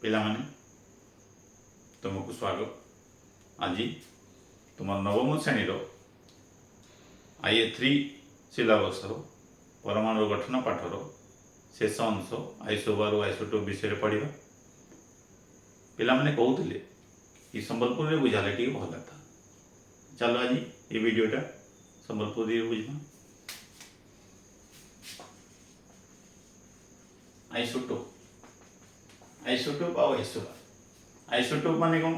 पिला माने तुमको स्वागत। आज तुम नवम श्रेणी IA3 सिलेबस परमाणु गठन पाठर शेष अंश आइसोबार और आइसोटोप विषय पढ़ा। पिला माने कहते कि संबलपुर में बुझाले टी भल था। चलो आज ये वीडियोटा संबलपुर बुझा। आइसोटोप आइसोटोप आ आइसोबार। आइसोटोप माने कौन?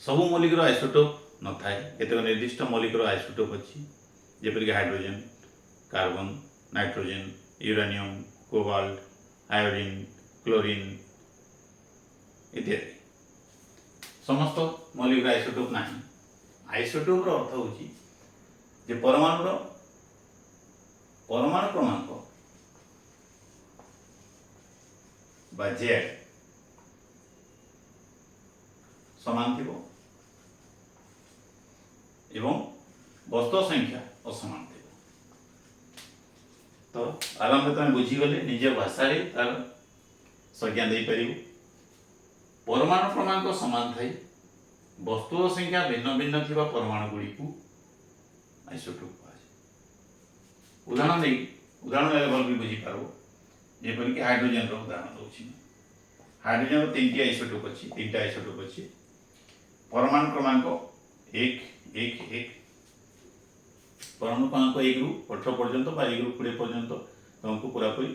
सबु मौलिक आइसोटोप न थाए। केतक निर्दिष्ट मौलिक आइसोटोप अच्छी जेपरिक hydrogen, carbon, nitrogen, uranium, cobalt, iodine, chlorine इत्यादि। समस्त मौलिक आइसोटोप ना। आइसोटोप अर्थ होची जे परमाणु क्रमांक बा जेड समान थिबो एवं वस्तु संख्या असमान थिबो। तो आरंभ तुम बुझीगले निज भाषा तार संज्ञा दे पारिबो। परमाणु क्रमांक समान थाई वस्तु संख्या भिन्न भिन्न थिबा परमाणु गुडी को आइसोटोप कहा। उदाहरण लेवल भी बुझी पारबो। जेपरिक हाइड्रोजन रो उदाहरण दउछि। हाइड्रोजन रो 3टी आइसोटोप अछि। 3टा आइसोटोप अछि। परमाणु क्रमांक 1 1 1। परमाणु क्रमांक 1 रु 18 पर्यंत बा 1 रु 20 पर्यंत तुमको पूरा पूरी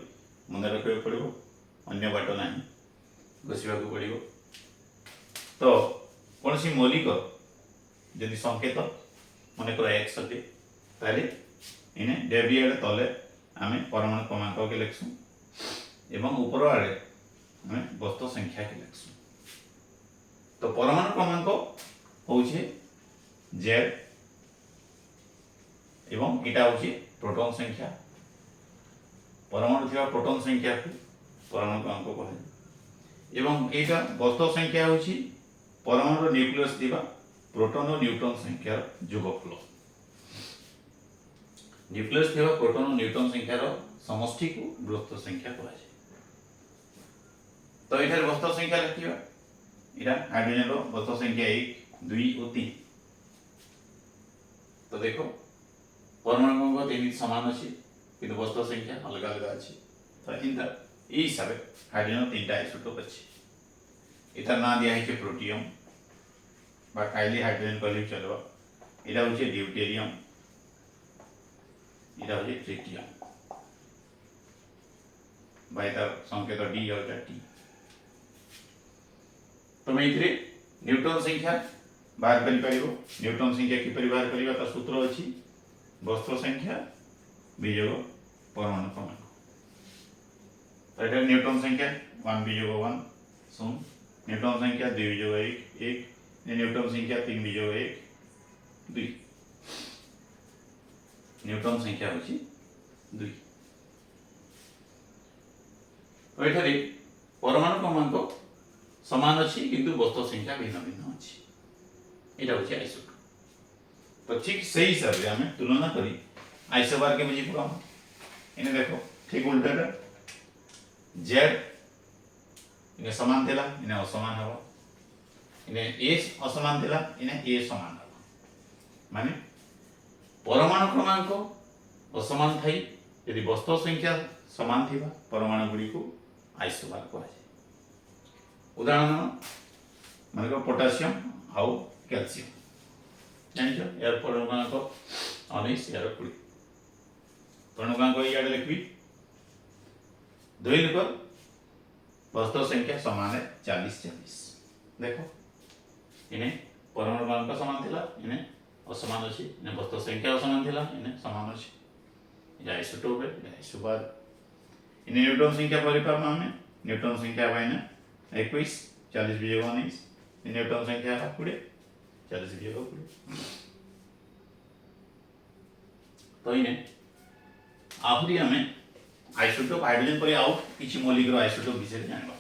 मन रखा पड़ो। अन्य बाट ना घोषा पड़ो। तो कौन सी मौलिक यदि संकेत मन कर एक्स अटे ताले इने डेविएट तले आमे परमाणु क्रमांक के लिखसु एवं ऊपर आड़े आमे वस्तु संख्या के लिखसु। तो परमाणु क्रमांक होउछे जेड एवं इटा होउछे प्रोटॉन संख्या। परमाणु थिबा प्रोटॉन संख्या को परमाणु क्रमांक कहे। एवं एटा वस्तु संख्या होउछी परमाणु न्यूक्लियस थिबा प्रोटॉन और न्यूट्रॉन संख्या जोगफल। न्यूक्लियस थिबा प्रोटॉन और न्यूट्रॉन संख्यार समष्टि को वस्तु संख्या कहा जाय। तो इधर वस्तु संख्या लिखिबा। इरा हाइड्रोजन रो वस्तु संख्या 1 2 और 3। तो देखो परमाणु क्रमांक 3 समान अछि किंतु वस्तु संख्या अलग अलग अछि। तो इन ई हिसाब हाइड्रोजन 3टा आइसोटोप अछि। इधर ना दिया है प्रोटियम बा काइली हाइड्रोजन कहले चलबा। इरा होचे ड्यूटेरियम, इरा होचे ट्रिटियम बाय तार संकेत डी और टी। तुम इथरे न्यूट्रॉन संख्या बाहर करि परिबो। न्यूट्रॉन संख्या किपरि बाहर करिबा ता सूत्र अछि वस्तु संख्या वियोग परमाणु क्रमांक। तो एटा न्यूट्रॉन संख्या 1 वियोग 1 0। न्यूट्रॉन संख्या 2 वियोग 1 1। न्यूट्रॉन संख्या 3 वियोग 1 2। न्यूट्रॉन संख्या होछि 2। तो एठारे परमाणु क्रमांक समान अच्छी किंतु वस्तु संख्या भिन्न भिन्न अच्छी। एटा होछि आइसोटोप। तो ठीक सही हिसाब से हमें तुलना करी आइसोबार के बुझी पकाम। इने देखो ठीक उल्टाटा जेड इने समान थिला इने असमान हबो। इने ए असमान थिला इने ए समान हबो। माने परमाणु क्रमांक असमान थाई यदि वस्तु संख्या समान थिबा परमाणु गुडी को आइसोबार कहा जाय। उदाहरण मन को पोटासियम आउ कैल्शियम जानिछो यार परमाणु क्रमांक 19 यार 20। परमाणु क्रमांक याड लिखबी 2 लिखो वस्तु संख्या समान है 40 40। देखो इने परमाणु क्रमांक समान थिला इने असमान अछि। इने वस्तु संख्या असमान थिला इने समान अछि। ये आइसोटोप है आइसोबार। इने न्यूट्रॉन संख्या परिपाम में न्यूट्रॉन संख्या बाइना 21 40 वियोग 19। न्यूट्रॉन संख्या 20 40 वियोग 20। तो इने आहुरी हमें आइसोटोप हाइड्रोजन पर आउ किछि मौलिक आइसोटोप विषय जानबा।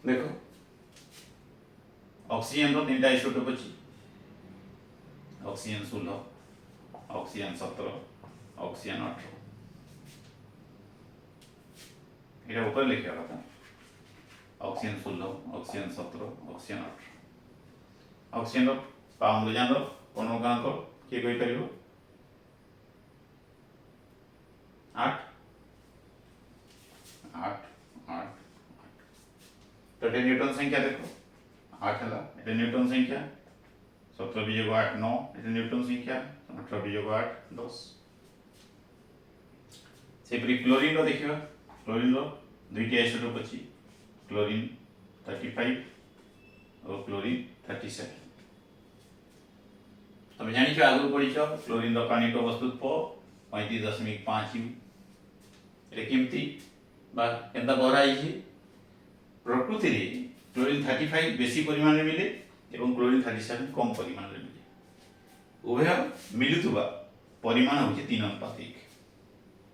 देखो ऑक्सीजन रो 3टा आइसोटोप अछि। Oxygen 16 oxygen 17 oxygen 18। এটা উপরে লিখিବା କଥା ଅକ୍ସିଜେନ୍ 16 ଅକ୍ସିଜେନ୍ 17 ଅକ୍ସିଜେନ୍ 18 ଅକ୍ସିଜେନ୍ର ବା ଅମ୍ଳଜାନର ପରମାଣୁ କିଏ କହିପାରିବ 8 8 8 तो ये न्यूटन संख्या देखो 8 है ये न्यूटन संख्या 17 वियोग 8 9 ये न्यूटन संख्या 18 वियोग 8 10 से परी क्लोरीन रो देखिबा क्लोरीन रो दुईटी आइसोटोप अछि क्लोरीन 35 और क्लोरीन 37 तुम जानि छ आगु पढि छ क्लोरीन रो पानी को वस्तुत्व 35.5 यू एटा केमती बा केनता बराई छी प्रकृति रे क्लोरीन 35 बेसी परिमाण में मिले एवं क्लोरीन 37 कम परिमाण में मिले उभय मिलुथुबा परिमाण होचे 3:1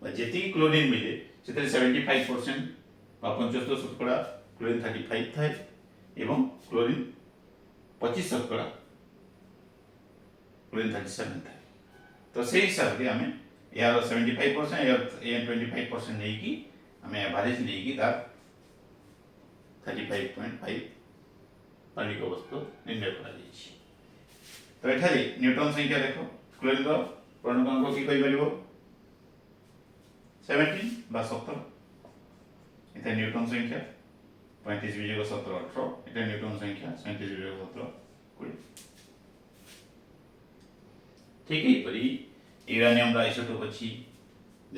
बा जेति क्लोरीन मिले सेते 75% बा 75% क्लोरीन 35 थाए एवं क्लोरीन 25% क्लोरीन 37 थाए तो से हिसाब से हमें यार 75% या 25% नहीं की हमें एवरेज नहीं की दा 35.5 पानी को वस्तु निर्णय करा जाइछि तो एठारे न्यूटन संख्या देखो क्लोरीन रो परमाणु को की कहि परिबो 17 बा 17 एटा न्यूटन संख्या 35 वियोग 17 18 एटा न्यूटन संख्या 37 वियोग 17 20 ठीक है परी यूरेनियम रा आइसोटोप अछि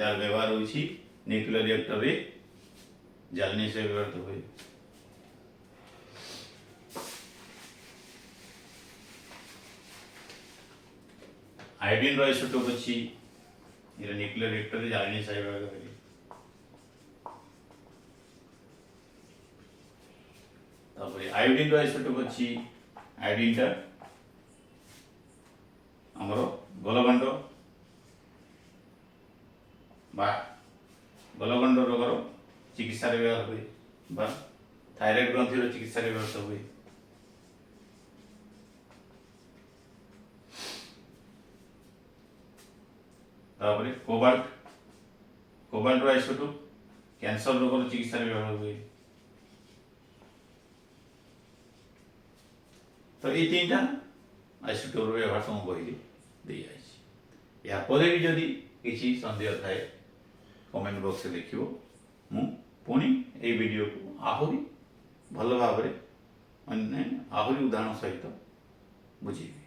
जार व्यवहार होछि न्यूक्लियर रिएक्टर रे जालनी से व्यवहार होय आयोडीन रो आइसोटोप अछि इरा न्यूक्लियर रिएक्टर रे जालनी से व्यवहार होय तापर आयोडीन रो आइसोटोप अछि आयोडीन ता हमरो गलगंड बा गलगंड रोगर चिकित्सा रे व्यवहार होय बा थायराइड ग्रंथि रो चिकित्सा रे व्यवहार होय तापर कोबाल्ट रो आइसोटोप कैंसर रोग रो चिकित्सा रे व्यवहार होय तो ये तीनटा आइसोटोप रो व्यवहार सम बहि दे आइछि या परे भी जदी किछि संदेह थाए कमेंट बॉक्स में लिखियो मु पुणी ए वीडियो को आहुरी भल भाव रे अन्य आहुरी उदाहरण सहित बुझेबी।